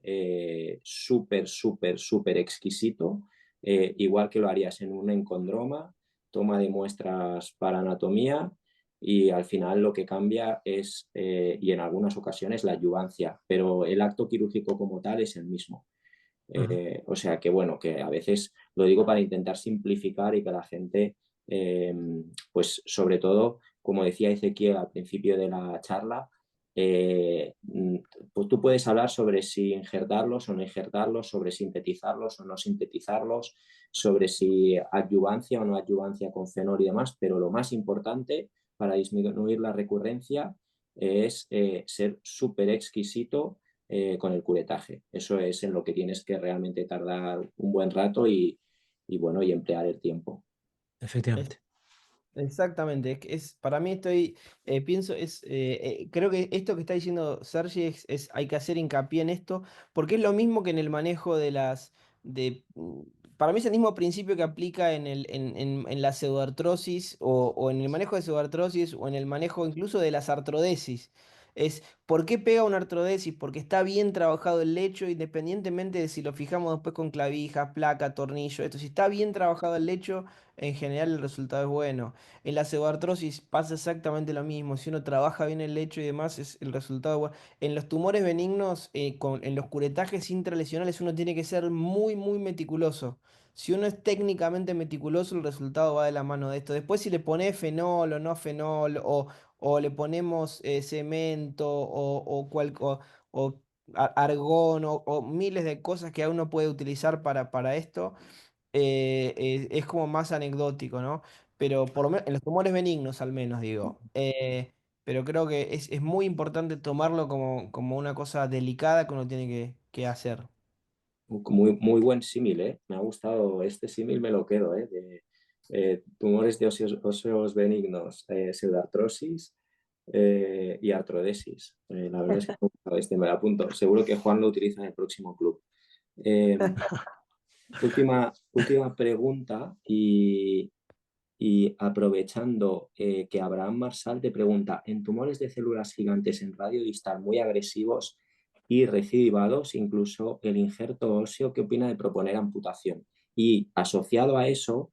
súper, súper, súper exquisito, igual que lo harías en un encondroma, toma de muestras para anatomía y al final lo que cambia es, y en algunas ocasiones, la adyuvancia, pero el acto quirúrgico como tal es el mismo. O sea que bueno, que a veces lo digo para intentar simplificar y que la gente, pues sobre todo, como decía Ezequiel al principio de la charla, pues tú puedes hablar sobre si injertarlos o no injertarlos, sobre sintetizarlos o no sintetizarlos, sobre si adyuvancia o no adyuvancia con fenol y demás, pero lo más importante para disminuir la recurrencia es ser súper exquisito con el curetaje. Eso es en lo que tienes que realmente tardar un buen rato y bueno, y emplear el tiempo. Es- Efectivamente. Exactamente, para mí pienso, creo que esto que está diciendo Sergi hay que hacer hincapié en esto, porque es lo mismo que en el manejo para mí es el mismo principio que aplica en la pseudoartrosis o en el manejo de pseudoartrosis o en el manejo incluso de las artrodesis. Es, ¿por qué pega una artrodesis? Porque está bien trabajado el lecho, independientemente de si lo fijamos después con clavijas, placa, tornillo, esto, si está bien trabajado el lecho, en general el resultado es bueno. En la pseudoartrosis pasa exactamente lo mismo. Si uno trabaja bien el lecho y demás, es el resultado bueno. En los tumores benignos, en los curetajes intralesionales, uno tiene que ser muy, muy meticuloso. Si uno es técnicamente meticuloso, el resultado va de la mano de esto. Después, si le pones fenol o no fenol, o le ponemos cemento, o argón, o miles de cosas que uno puede utilizar para esto, es como más anecdótico, ¿no? Pero por lo menos en los tumores benignos al menos digo. Pero creo que es muy importante tomarlo como una cosa delicada que uno tiene que hacer. Muy, muy buen símil, ¿eh? Me ha gustado este símil, me lo quedo, ¿eh? De, tumores de óseos benignos, pseudoartrosis y artrodesis. La verdad es que me ha gustado este, me lo apunto. Seguro que Juan lo utiliza en el próximo club. Eh, última pregunta y aprovechando que Abraham Marsal te pregunta, en tumores de células gigantes en radio distal muy agresivos y recidivados, incluso el injerto óseo, ¿qué opina de proponer amputación? Y asociado a eso,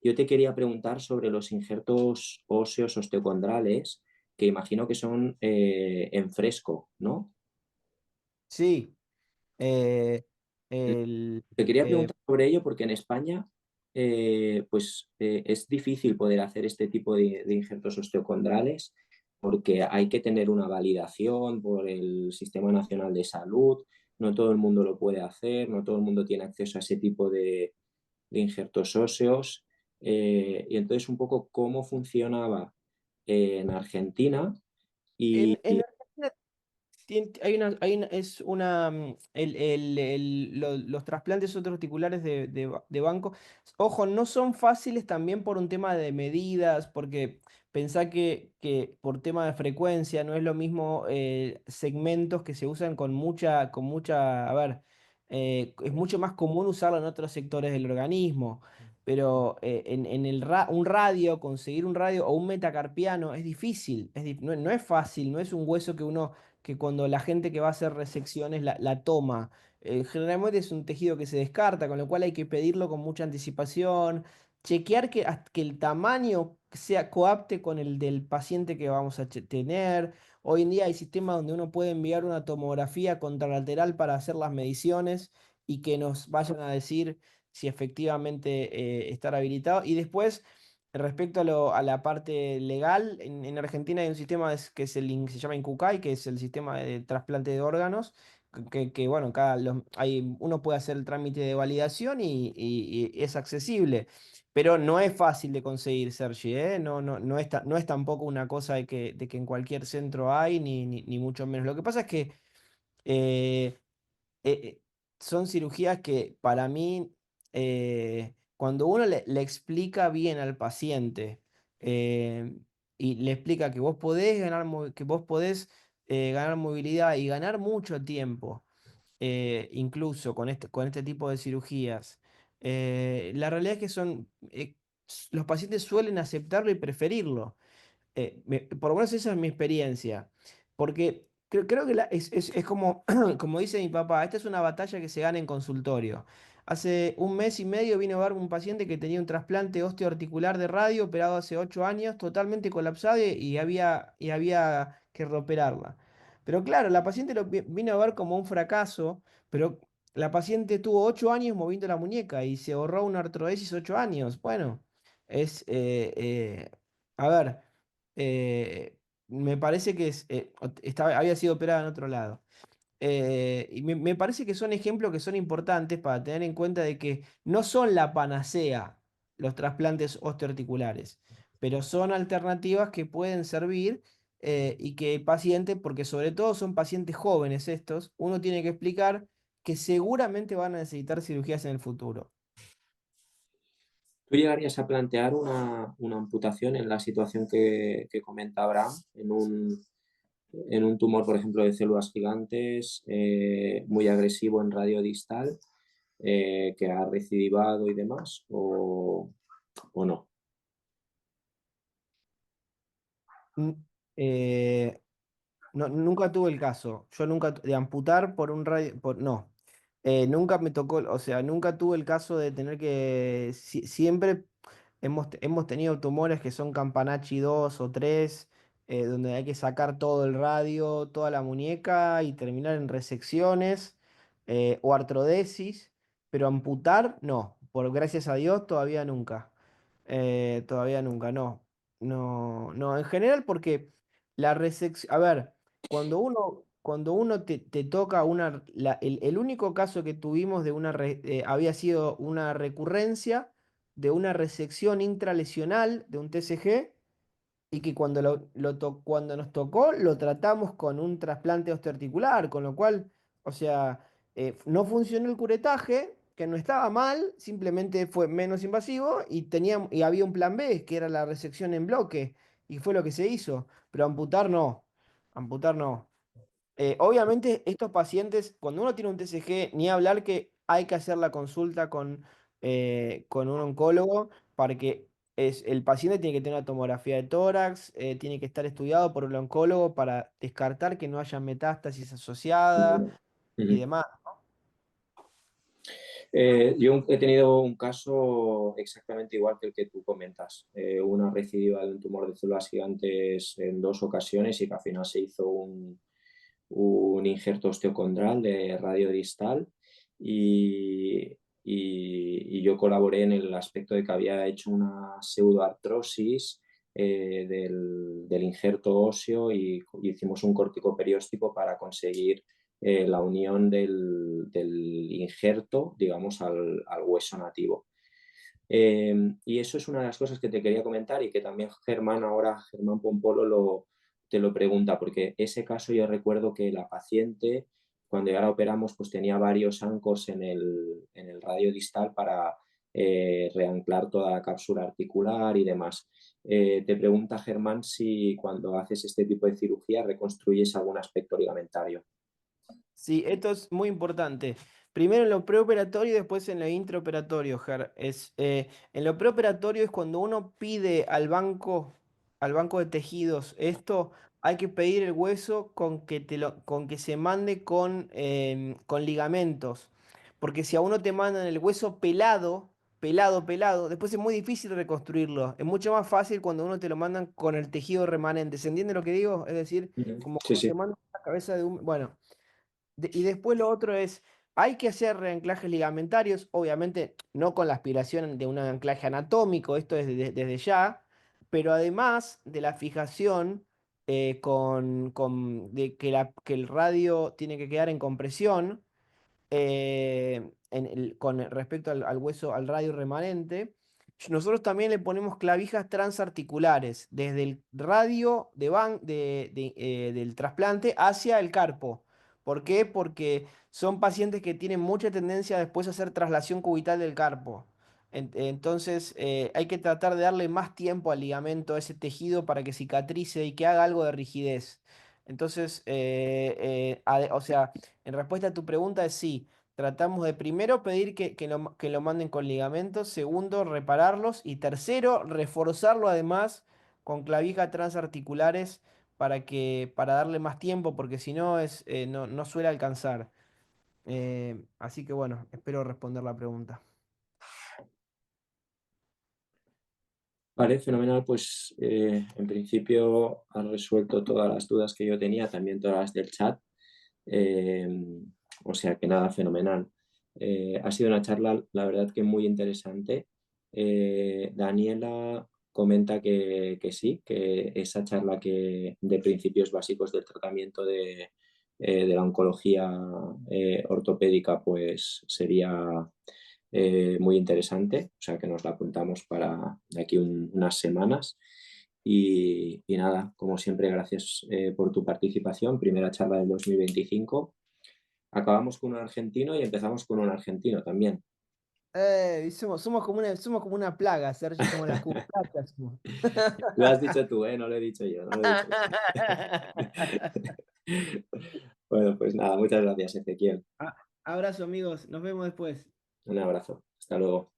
yo te quería preguntar sobre los injertos óseos osteocondrales, que imagino que son en fresco, ¿no? Sí, eh, el, Te quería eh, preguntar sobre ello porque en España es difícil poder hacer este tipo de injertos osteocondrales porque hay que tener una validación por el Sistema Nacional de Salud, no todo el mundo lo puede hacer, no todo el mundo tiene acceso a ese tipo de injertos óseos. Y entonces un poco cómo funcionaba en Argentina y en Argentina es una, los trasplantes otroticulares de banco, ojo, no son fáciles también por un tema de medidas, porque pensá que por tema de frecuencia no es lo mismo segmentos que se usan a ver, es mucho más común usarlo en otros sectores del organismo. Pero un radio, conseguir un radio o un metacarpiano es difícil, no es fácil, no es un hueso que cuando la gente que va a hacer resecciones la toma. Generalmente es un tejido que se descarta, con lo cual hay que pedirlo con mucha anticipación. chequear que el tamaño sea coapte con el del paciente que vamos a tener. Hoy en día hay sistemas donde uno puede enviar una tomografía contralateral para hacer las mediciones y que nos vayan a decir si efectivamente estar habilitado. Y después, respecto a la parte legal, en Argentina hay un sistema que es se llama INCUCAI, que es el sistema de trasplante de órganos, bueno, uno puede hacer el trámite de validación y es accesible. Pero no es fácil de conseguir, Sergi, ¿eh? No es tampoco una cosa de que en cualquier centro hay, ni mucho menos. Lo que pasa es que eh, eh, son cirugías que para mí, cuando uno le explica bien al paciente eh, y le explica que vos podés ganar movilidad y ganar mucho tiempo, incluso con este tipo de cirugías, la realidad es que los pacientes suelen aceptarlo y preferirlo. Por lo menos esa es mi experiencia. Porque creo que es como, como dice mi papá, esta es una batalla que se gana en consultorio. Hace un mes y medio vino a ver un paciente que tenía un trasplante osteoarticular de radio, operado hace 8 años, totalmente colapsado y había que reoperarla. Pero claro, la paciente vino a ver como un fracaso, pero la paciente tuvo 8 años moviendo la muñeca y se ahorró una artrodesis 8 años. Bueno, es, a ver, me parece que había sido operada en otro lado. Y me parece que son ejemplos que son importantes para tener en cuenta de que no son la panacea los trasplantes osteoarticulares, pero son alternativas que pueden servir y que el paciente, porque sobre todo son pacientes jóvenes estos, uno tiene que explicar que seguramente van a necesitar cirugías en el futuro. ¿Tú llegarías a plantear una amputación en la situación que comenta Abraham, en un tumor, por ejemplo, de células gigantes, muy agresivo en radio distal, que ha recidivado y demás, o no? Mm, eh, No, nunca tuve el caso. Yo nunca, de amputar por un radio, no. Nunca me tocó, o sea, nunca tuve el caso de tener que, siempre hemos tenido tumores que son Campanachi 2 o 3, donde hay que sacar todo el radio, toda la muñeca y terminar en resecciones o artrodesis, pero amputar, no. Por gracias a Dios, todavía nunca. Todavía nunca, no. No, no, en general porque la resección, a ver. Cuando uno te toca el único caso que tuvimos había sido una recurrencia de una resección intralesional de un TCG y que cuando nos tocó lo tratamos con un trasplante osteoarticular, con lo cual, o sea, no funcionó el curetaje, que no estaba mal, simplemente fue menos invasivo y había un plan B, que era la resección en bloque, y fue lo que se hizo, pero amputar no. Obviamente, estos pacientes, cuando uno tiene un TCG, ni hablar que hay que hacer la consulta con un oncólogo para que el paciente tiene que tener una tomografía de tórax, tiene que estar estudiado por un oncólogo para descartar que no haya metástasis asociada y Ujú. demás. Yo he tenido un caso exactamente igual que el que tú comentas, una recidiva de un tumor de células gigantes en 2 ocasiones y que al final se hizo un injerto osteocondral de radio distal y yo colaboré en el aspecto de que había hecho una pseudoartrosis del injerto óseo y hicimos un corticoperióstico para conseguir la unión del injerto, digamos, al hueso nativo. Y eso es una de las cosas que te quería comentar y que también Germán Pompolo te lo pregunta, porque ese caso yo recuerdo que la paciente, cuando ya la operamos, pues tenía varios ancos en el radio distal para reanclar toda la cápsula articular y demás. Te pregunta Germán si cuando haces este tipo de cirugía reconstruyes algún aspecto ligamentario. Sí, esto es muy importante. Primero en lo preoperatorio y después en lo intraoperatorio, Ger. En lo preoperatorio es cuando uno pide al banco de tejidos esto, hay que pedir el hueso con que se mande con ligamentos. Porque si a uno te mandan el hueso pelado, pelado, después es muy difícil reconstruirlo. Es mucho más fácil cuando uno te lo mandan con el tejido remanente. ¿Se entiende lo que digo? Es decir, como Sí, cuando te sí. mandan la cabeza de un... Bueno, y después lo otro es, hay que hacer reanclajes ligamentarios, obviamente no con la aspiración de un anclaje anatómico, esto es desde ya, pero además de la fijación de que el radio tiene que quedar en compresión, con respecto al hueso, al radio remanente, nosotros también le ponemos clavijas transarticulares, desde el radio del trasplante hacia el carpo. ¿Por qué? Porque son pacientes que tienen mucha tendencia después a hacer traslación cubital del carpo. Entonces, hay que tratar de darle más tiempo al ligamento, a ese tejido, para que cicatrice y que haga algo de rigidez. Entonces, o sea, en respuesta a tu pregunta es sí. Tratamos de primero pedir que lo manden con ligamentos, segundo, repararlos y tercero, reforzarlo además con clavijas transarticulares para darle más tiempo, porque si no, no suele alcanzar. Así que bueno, espero responder la pregunta. Vale, fenomenal. Pues en principio has resuelto todas las dudas que yo tenía, también todas las del chat. Eh, o sea que nada, fenomenal. Ha sido una charla, la verdad que muy interesante. Daniela comenta que sí, que esa charla que de principios básicos del tratamiento de la oncología ortopédica pues sería muy interesante, o sea que nos la apuntamos para de aquí unas semanas. Y nada, como siempre, gracias por tu participación. Primera charla del 2025. Acabamos con un argentino y empezamos con un argentino también. Somos como una plaga, Sergio, somos las cucarachas. Somos. Lo has dicho tú, ¿eh? No lo he dicho yo, no lo he dicho yo. Bueno, pues nada, muchas gracias, Ezequiel. Abrazo, amigos, nos vemos después. Un abrazo. Hasta luego.